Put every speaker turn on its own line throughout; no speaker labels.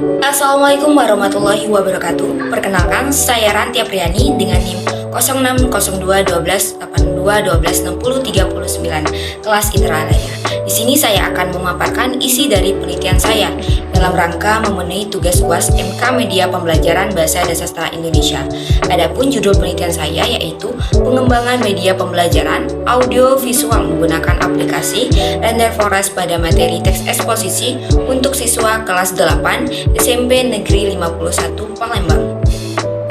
Assalamualaikum warahmatullahi wabarakatuh. Perkenalkan, saya Ranti Apriani dengan NIM 06021282126039 kelas Indralaya. Di sini saya akan memaparkan isi dari penelitian saya dalam rangka memenuhi tugas UAS MK Media Pembelajaran Bahasa dan Sastra Indonesia. Adapun judul penelitian saya yaitu pengembangan media pembelajaran audio visual menggunakan aplikasi Render Forest pada materi teks eksposisi untuk siswa kelas 8 SMP Negeri 51 Palembang.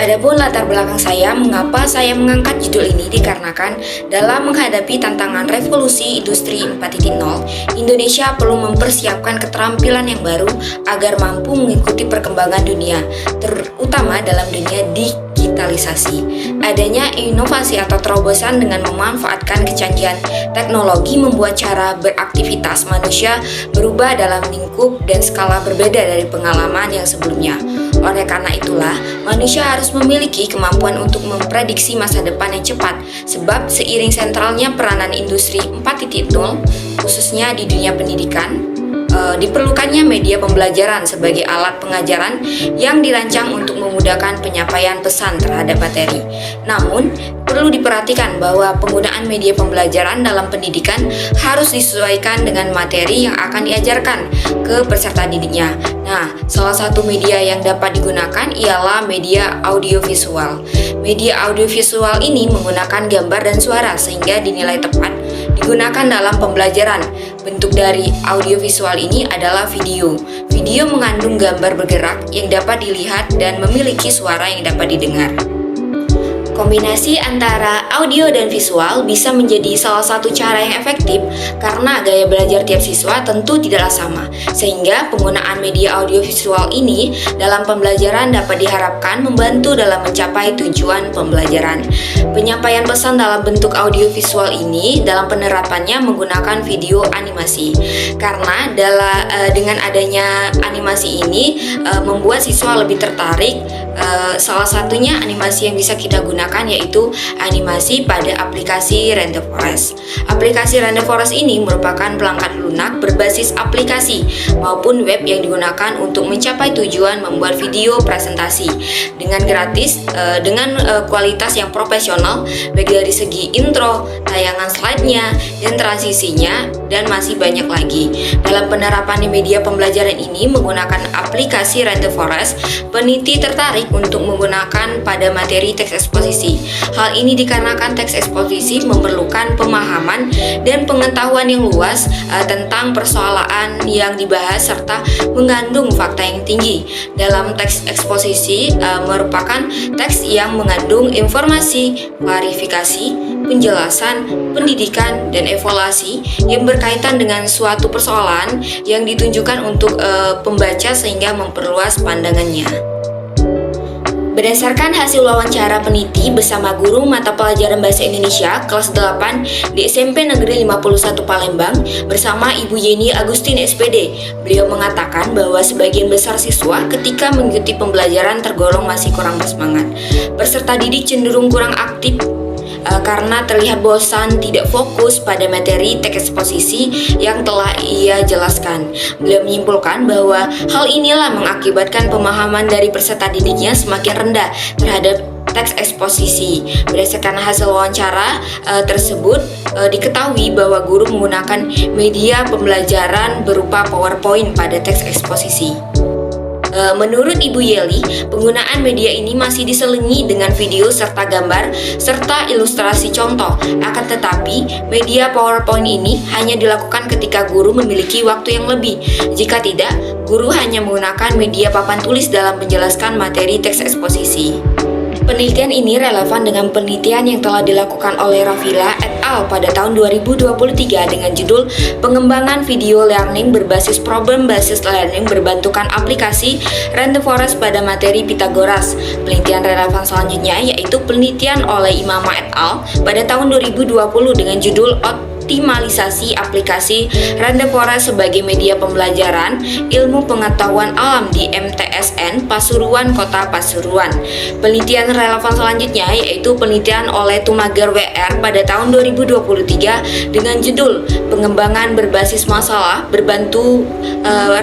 Adapun latar belakang saya, mengapa saya mengangkat judul ini dikarenakan dalam menghadapi tantangan revolusi industri 4.0, Indonesia perlu mempersiapkan keterampilan yang baru agar mampu mengikuti perkembangan dunia, terutama dalam dunia digitalisasi. Adanya inovasi atau terobosan dengan memanfaatkan kecanggihan teknologi membuat cara beraktivitas manusia berubah dalam lingkup dan skala berbeda dari pengalaman yang sebelumnya. Oleh karena itulah, manusia harus memiliki kemampuan untuk memprediksi masa depan yang cepat, sebab seiring sentralnya peranan industri 4.0, khususnya di dunia pendidikan, diperlukannya media pembelajaran sebagai alat pengajaran yang dirancang untuk memudahkan penyampaian pesan terhadap materi. Namun, perlu diperhatikan bahwa penggunaan media pembelajaran dalam pendidikan harus disesuaikan dengan materi yang akan diajarkan ke peserta didiknya. Nah, salah satu media yang dapat digunakan ialah media audiovisual. Media audiovisual ini menggunakan gambar dan suara sehingga dinilai tepat digunakan dalam pembelajaran. Bentuk dari audiovisual ini adalah video. Video mengandung gambar bergerak yang dapat dilihat dan memiliki suara yang dapat didengar. Kombinasi antara audio dan visual bisa menjadi salah satu cara yang efektif karena gaya belajar tiap siswa tentu tidaklah sama, sehingga penggunaan media audiovisual ini dalam pembelajaran dapat diharapkan membantu dalam mencapai tujuan pembelajaran. Penyampaian pesan dalam bentuk audiovisual ini dalam penerapannya menggunakan video animasi, karena dengan adanya animasi ini membuat siswa lebih tertarik. Salah satunya animasi yang bisa kita gunakan yaitu animasi pada aplikasi Render Forest. Aplikasi Render Forest ini merupakan perangkat lunak berbasis aplikasi maupun web yang digunakan untuk mencapai tujuan membuat video presentasi dengan gratis, dengan kualitas yang profesional baik dari segi intro, tayangan slide-nya, dan transisinya, dan masih banyak lagi. Dalam penerapan media pembelajaran ini menggunakan aplikasi Render Forest, peneliti tertarik untuk menggunakan pada materi teks eksposisi. Hal ini dikarenakan teks eksposisi memerlukan pemahaman dan pengetahuan yang luas tentang persoalan yang dibahas serta mengandung fakta yang tinggi. Dalam teks eksposisi merupakan teks yang mengandung informasi, klarifikasi, penjelasan, pendidikan, dan evaluasi yang berkaitan dengan suatu persoalan yang ditunjukkan untuk pembaca sehingga memperluas pandangannya. Berdasarkan hasil wawancara peneliti bersama guru mata pelajaran Bahasa Indonesia kelas 8 di SMP Negeri 51 Palembang bersama Ibu Yeni Agustin SPD, beliau mengatakan bahwa sebagian besar siswa ketika mengikuti pembelajaran tergolong masih kurang bersemangat. Peserta didik cenderung kurang aktif karena terlihat bosan, tidak fokus pada materi teks eksposisi yang telah ia jelaskan. Beliau menyimpulkan bahwa hal inilah mengakibatkan pemahaman dari peserta didiknya semakin rendah terhadap teks eksposisi. Berdasarkan hasil wawancara tersebut, diketahui bahwa guru menggunakan media pembelajaran berupa PowerPoint pada teks eksposisi. Menurut Ibu Yeli, penggunaan media ini masih diselingi dengan video serta gambar serta ilustrasi contoh. Akan tetapi, media PowerPoint ini hanya dilakukan ketika guru memiliki waktu yang lebih. Jika tidak, guru hanya menggunakan media papan tulis dalam menjelaskan materi teks eksposisi. Penelitian ini relevan dengan penelitian yang telah dilakukan oleh Rafila et al. Pada tahun 2023 dengan judul Pengembangan Video Learning Berbasis Problem Basis Learning Berbantukan Aplikasi Render Forest pada Materi Pythagoras. Penelitian relevan selanjutnya yaitu penelitian oleh Imama et al. Pada tahun 2020 dengan judul Optimalisasi aplikasi Render Forest sebagai media pembelajaran ilmu pengetahuan alam di MTS PSN Pasuruan Kota Pasuruan. Penelitian relevan selanjutnya yaitu penelitian oleh Tumagar WR pada tahun 2023 dengan judul Pengembangan Berbasis Masalah Berbantu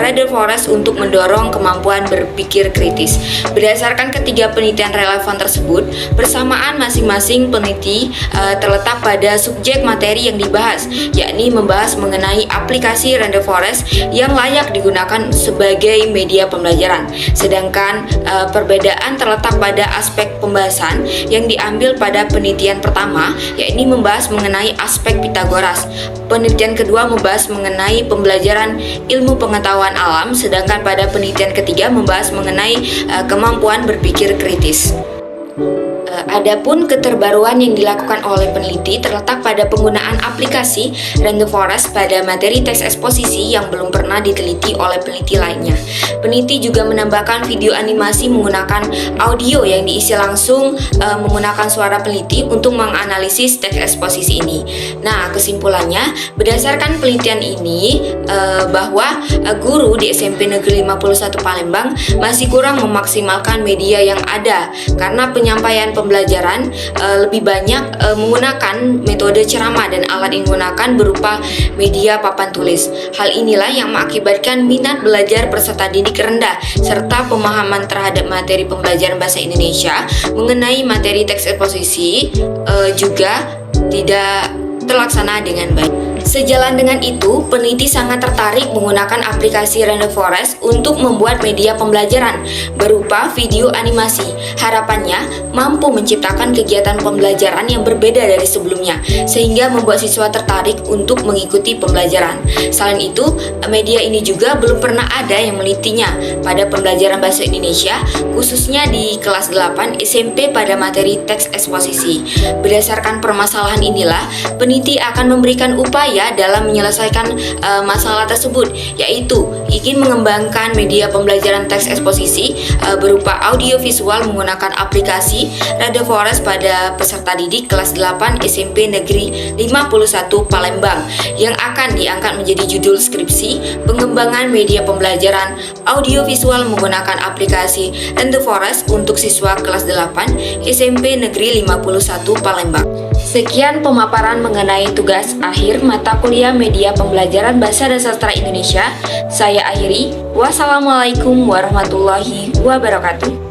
Radar Forest untuk Mendorong Kemampuan Berpikir Kritis. Berdasarkan ketiga penelitian relevan tersebut, persamaan masing-masing peneliti terletak pada subjek materi yang dibahas, yakni membahas mengenai aplikasi Radar Forest yang layak digunakan sebagai media pembelajaran. Sedangkan perbedaan terletak pada aspek pembahasan yang diambil pada penelitian pertama, yakni membahas mengenai aspek Pitagoras. Penelitian kedua membahas mengenai pembelajaran ilmu pengetahuan alam, sedangkan pada penelitian ketiga membahas mengenai kemampuan berpikir kritis. Adapun keterbaruan yang dilakukan oleh peneliti terletak pada penggunaan aplikasi Random Forest pada materi teks eksposisi yang belum pernah diteliti oleh peneliti lainnya. Peneliti juga menambahkan video animasi menggunakan audio yang diisi langsung menggunakan suara peneliti untuk menganalisis teks eksposisi ini. Nah, kesimpulannya, berdasarkan penelitian ini bahwa guru di SMP Negeri 51 Palembang masih kurang memaksimalkan media yang ada karena penyampaian pembelajaran lebih banyak menggunakan metode ceramah dan alat yang digunakan berupa media papan tulis. Hal inilah yang mengakibatkan minat belajar peserta didik rendah serta pemahaman terhadap materi pembelajaran bahasa Indonesia mengenai materi teks eksposisi juga tidak terlaksana dengan baik. Sejalan dengan itu, peneliti sangat tertarik menggunakan aplikasi Random Forest untuk membuat media pembelajaran berupa video animasi. Harapannya mampu menciptakan kegiatan pembelajaran yang berbeda dari sebelumnya, sehingga membuat siswa tertarik untuk mengikuti pembelajaran. Selain itu, media ini juga belum pernah ada yang menelitinya pada pembelajaran bahasa Indonesia, khususnya di kelas 8 SMP pada materi teks eksposisi. Berdasarkan permasalahan inilah, peneliti akan memberikan upaya dalam menyelesaikan masalah tersebut, yaitu ingin mengembangkan media pembelajaran teks eksposisi berupa audio visual menggunakan aplikasi Radar Forest pada peserta didik kelas 8 SMP Negeri 51 Palembang yang akan diangkat menjadi judul skripsi pengembangan media pembelajaran audio visual menggunakan aplikasi Radar Forest untuk siswa kelas 8 SMP Negeri 51 Palembang. Sekian pemaparan mengenai tugas akhir mata kuliah media pembelajaran Bahasa dan Sastra Indonesia. Saya akhiri. Wassalamualaikum warahmatullahi wabarakatuh.